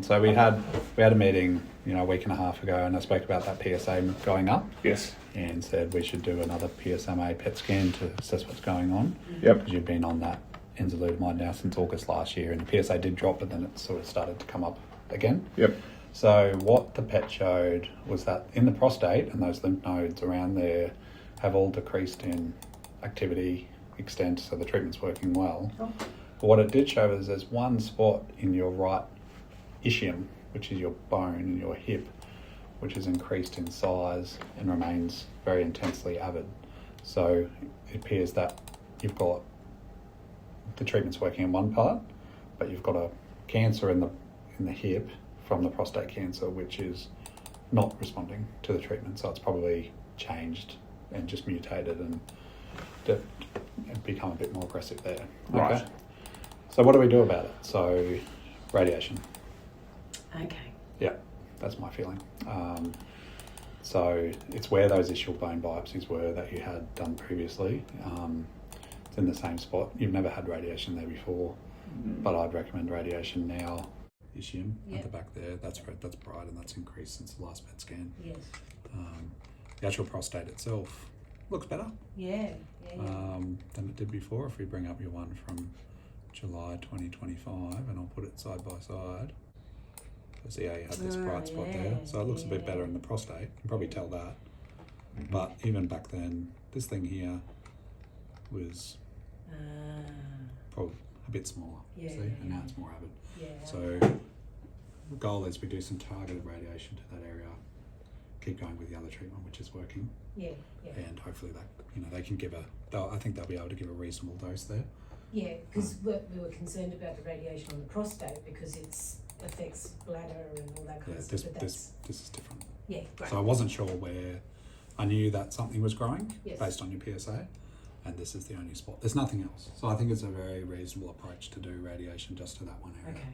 So we had a meeting, a week and a half ago, and I spoke about that PSA going up. Yes. And said we should do another PSMA PET scan to assess what's going on. Yep. Because you've been on that enzalutamide now since August last year, and the PSA did drop, but then it sort of started to come up again. Yep. So what the PET showed was that in the prostate and those lymph nodes around there have all decreased in activity, extent, so the treatment's working well. Oh. But what it did show is there's one spot in your right ischium, which is your bone in your hip, which is increased in size and remains very intensely avid. So it appears that you've got the treatment's working in one part, but you've got a cancer in the hip from the prostate cancer, which is not responding to the treatment. So it's probably changed and just mutated and become a bit more aggressive there. Right. Okay. So what do we do about it? So radiation. Okay. Yeah, that's my feeling. So it's where those ischial bone biopsies were that you had done previously. It's in the same spot. You've never had radiation there before, but I'd recommend radiation now. Ischium at Yep. the back there, that's bright and that's increased since the last PET scan. Yes. The actual prostate itself looks better Yeah. than it did before. If we bring up your one from July 2025, and I'll put it side by side. So see how you had this bright spot there. So it looks a bit better in the prostate. You can probably tell that. But even back then, this thing here was probably a bit smaller. Yeah, See, yeah, and now yeah. it's more avid. Yeah. So the goal is we do some targeted radiation to that area. Keep going with the other treatment, which is working, Yeah. Yeah. and hopefully that they can give I think they'll be able to give a reasonable dose there. Yeah, because we were concerned about the radiation on the prostate because it affects bladder and all that kind Yeah, of stuff. But this is different. yeah, great. So I wasn't sure where. I knew that something was growing Yes. based on your PSA, and this is the only spot. There's nothing else. So I think it's a very reasonable approach to do radiation just to that one area. Okay.